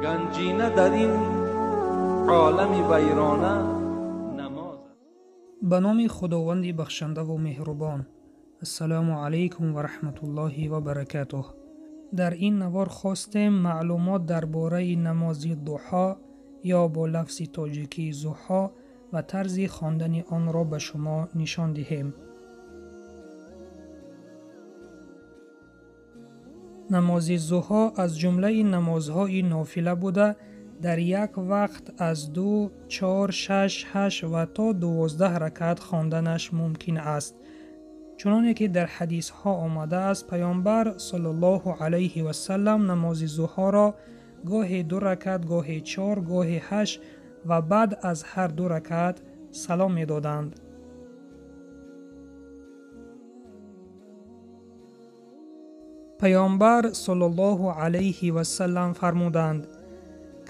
گنجینه در این عالم ویرانه نماز. به نام خداوند بخشنده و مهربان. السلام علیکم و رحمت الله و برکاته. در این نوار خواستیم معلومات درباره نماز ضحی یا با لفظ تاجیکی ضحی و طرز خواندن آن را به شما نشان دهیم. نماز ضحی از جمله نمازهای نافله بوده در یک وقت از 2، 4، 6، 8 و تا 12 رکعت خواندنش ممکن است. چنانه که در حدیث ها آمده است پیامبر صلی الله علیه و سلم نماز ضحی را گاهی 2 رکعت، گاهی 4، گاهی 8 و بعد از هر 2 رکعت سلام می دادند. پیامبر صلی الله علیه و سلم فرمودند: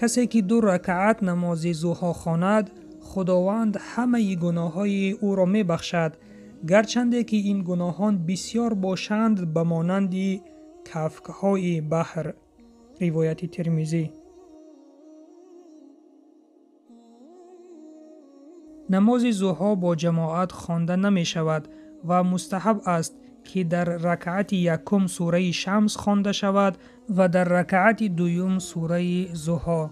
کسی که 2 رکعت نماز ضحی خواند خداوند همه گناههای او را می بخشد، گرچند که این گناهان بسیار باشند به مانند کفک‌های بحر. روایت ترمذی. نماز ضحی با جماعت خوانده نمی شود و مستحب است که در رکعت یکم سوره شمس خوانده شود و در رکعت دوم سوره ضحی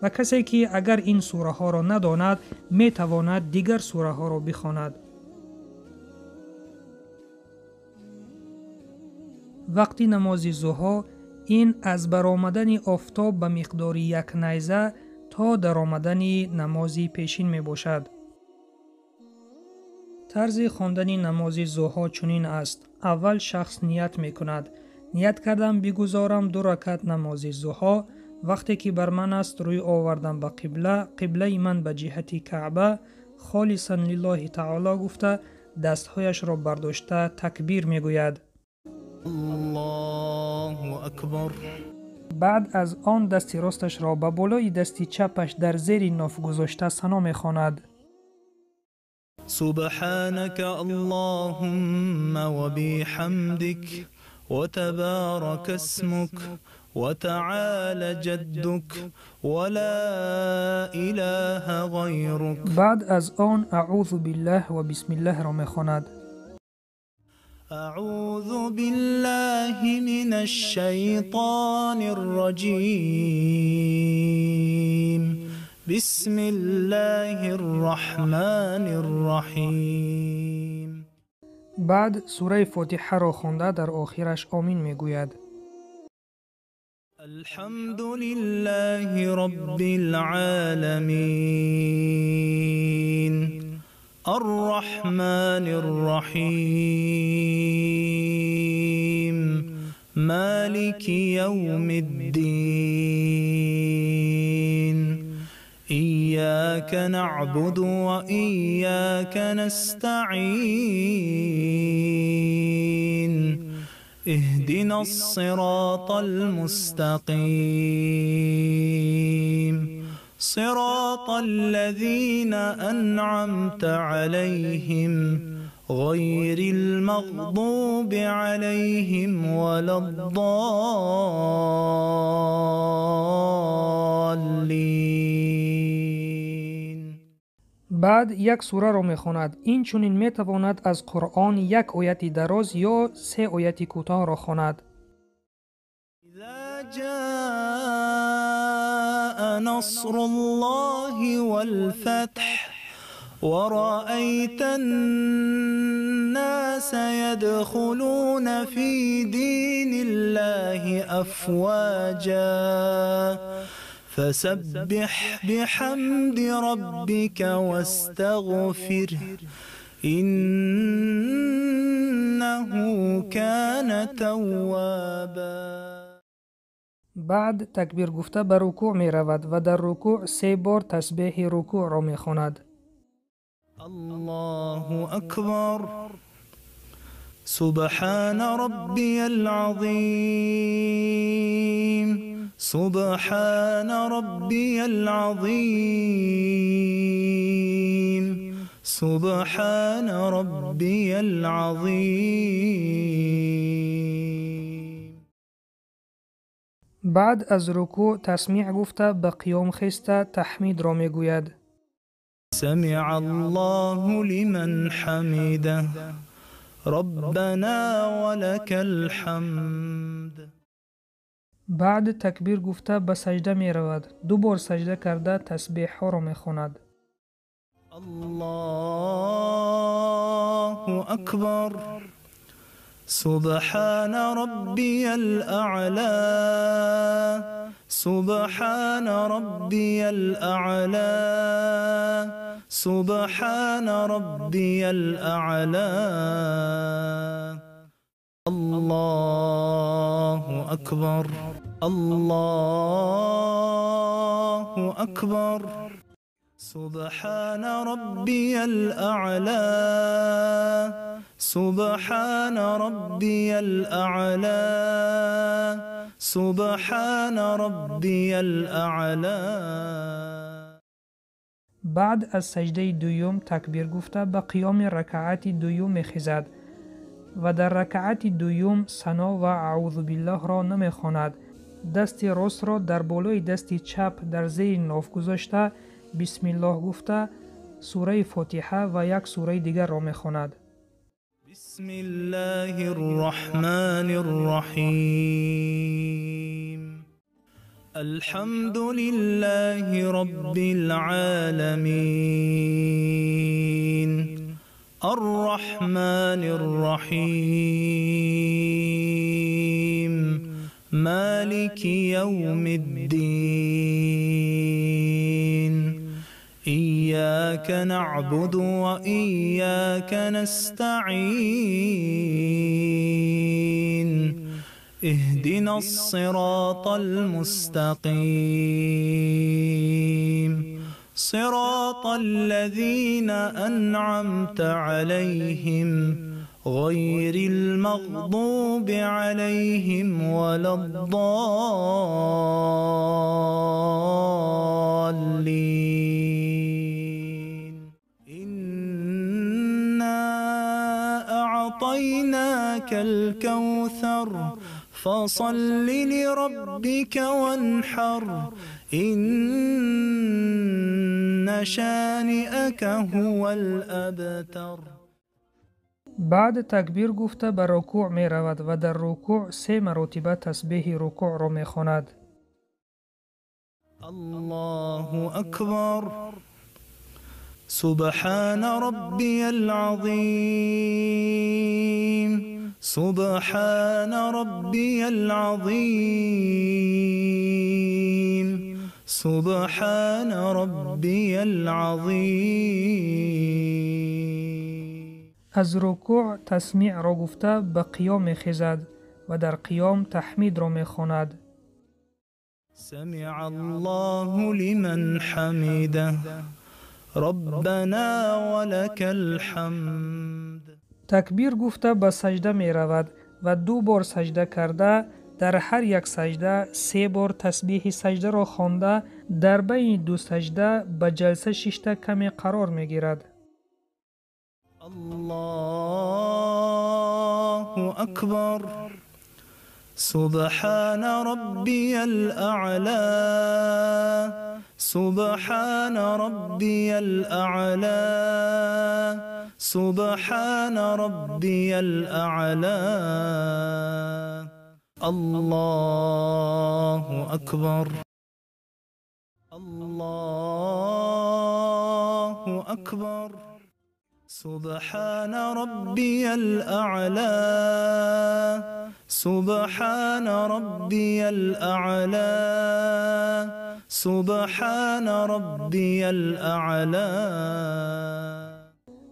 و کسی که اگر این سوره ها را نداند می تواند دیگر سوره ها را بخواند. وقتی نماز ضحی این از برآمدن آفتاب به مقدار 1 نیزه تا در آمدن نماز پیشین می باشد. طرز خواندن نماز ضحی چنین است: اول شخص نیت می کند. نیت کردم بگذارم 2 رکعت نماز ضحی، وقتی که بر من است روی آوردم به قبله من به جهت کعبه، خالصا لله تعالی گفته دستهایش را برداشته تکبیر می گوید. الله اکبر. بعد از آن دست راستش را به بالای دست چپش در زیر ناف گذاشته ثنا می خواند: سبحانك اللهم وبحمدك وتبارك اسمك وتعالى جدك ولا اله غيرك. بعد از آن اعوذ بالله و بسم الله را می خواند. اعوذ بالله من الشیطان الرجیم بسم الله الرحمن الرحیم. بعد سوره فاتحه را خوانده در آخرش آمین می گوید. الحمد لله رب العالمین الرحمن الرحیم مالک یوم الدین إياك نعبد وإياك نستعين اهدنا الصراط المستقيم صراط الذين أنعمت عليهم غير المغضوب عليهم ولا الضالين. بعد یک سوره را می خواند. این چنین می تواند از قرآن 1 آیت دراز یا 3 آیت کوتاه را خواند. اذا جاء نصر الله والفتح ورأيت الناس يدخلون في دين الله أفواجا فسبح بحمد ربك واستغفره إنه كان توابا. بعد تکبیر گفته به رکوع می رود و در رکوع 3 بار تسبیح رکوع را می خواند. الله أكبر سبحان ربي العظيم سبحان ربي العظيم سبحان ربي العظيم. بعد از رکوع تسمیع گفته به قیام خسته تحمید را میگوید. سمع الله لمن حمده ربنا ولك الحمد. بعد تکبیر گفته به سجده می رود. 2 بار سجده کرده تسبیح ها را می خواند. الله أكبر سبحان ربي الأعلى سبحان ربي الأعلى سبحان ربي الأعلى. الله أكبر الله أكبر سبحان ربي الأعلى سبحان ربي الأعلى سبحان ربي الأعلى. بعد از سجده دوم تکبیر گفته به قیام رکعت دوم می خیزد و در رکعت دوم ثنا و اعوذ بالله را نمی خواند. دست راست را در بالای دست چپ در زیر ناف گذاشته بسم الله گفته سوره فاتحه و یک سوره دیگر را می خواند. بسم الله الرحمن الرحيم الحمد لله رب العالمين الرحمن الرحيم مالك يوم الدين إياك نعبد وإياك نستعين اهدنا الصراط المستقيم صراط الذين أنعمت عليهم غير المغضوب عليهم ولا الضالين. إنا أعطيناك الكوثر فصل لربك وانحر إن شانئك هو الأبتر. بعد تکبیر گفته به رکوع می رود و در رکوع 3 مرتبه تسبیح رکوع را می خواند. الله أكبر سبحان ربي العظيم سبحان ربي العظيم سبحان ربي العظيم. از رکوع تسمیع را گفته به قیام می خیزد و در قیام تحمید را می خواند. سمع الله لمن حمده ربنا ولك الحمد. تکبیر گفته به سجده می رود و 2 بار سجده کرده در هر یک سجده 3 بار تسبیح سجده را خوانده در بین 2 سجده به جلسه 6 کمی قرار می گیرد. الله أكبر سبحان ربي الأعلى سبحان ربي الأعلى سبحان ربي الأعلى. الله أكبر الله أكبر سبحان ربي الأعلى سبحان ربي الأعلى سبحان ربي الأعلى.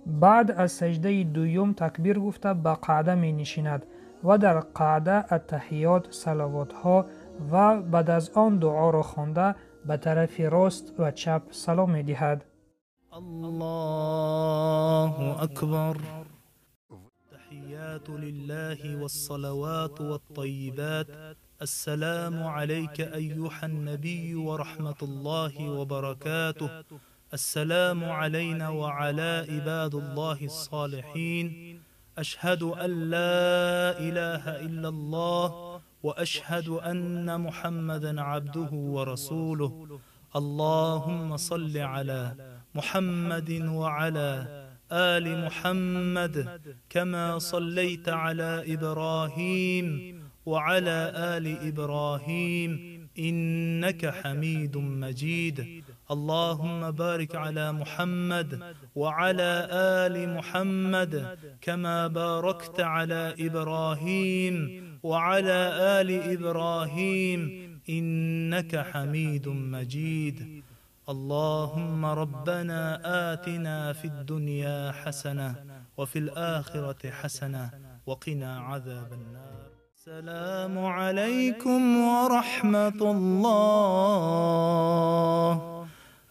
بعد از سجده دوم تکبیر گفته به قعده می نشیند و در قعده التحیات صلوات ها و بعد از آن دعا را خوانده به طرف راست و چپ سلام می دهد. الله أكبر تحيات لله والصلوات والطيبات السلام عليك أيها النبي ورحمة الله وبركاته السلام علينا وعلى عباد الله الصالحين أشهد أن لا إله إلا الله وأشهد أن محمدا عبده ورسوله. اللهم صل على محمد وعلى آل محمد كما صليت على إبراهيم وعلى آل إبراهيم إنك حميد مجيد. اللهم بارك على محمد وعلى آل محمد كما باركت على إبراهيم وعلى آل إبراهيم إنك حميد مجيد. اللهم ربنا آتنا في الدنيا حسنة وفي الآخرة حسنة وقنا عذاب النار. السلام عليكم ورحمة الله.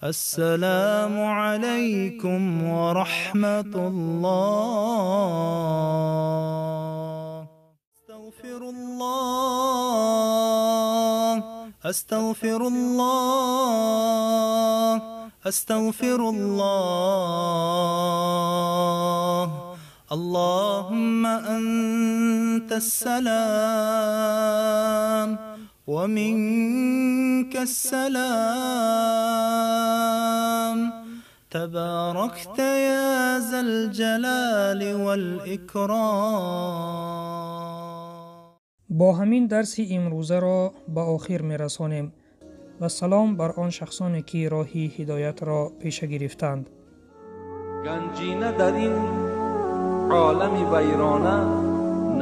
السلام عليكم ورحمة الله. أستغفر الله أستغفر الله أستغفر الله. اللهم أنت السلام ومنك السلام. تباركت يا ذا الجلال والإكرام. با همین درس امروزه را به آخر می رسانیم و سلام بر آن شخصانی که راه هدایت را پیش گرفتند. گنجینه در این عالم ویرانه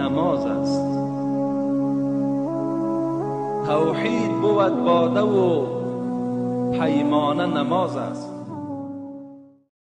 نماز است. توحید بود باده و پیمانه نماز است.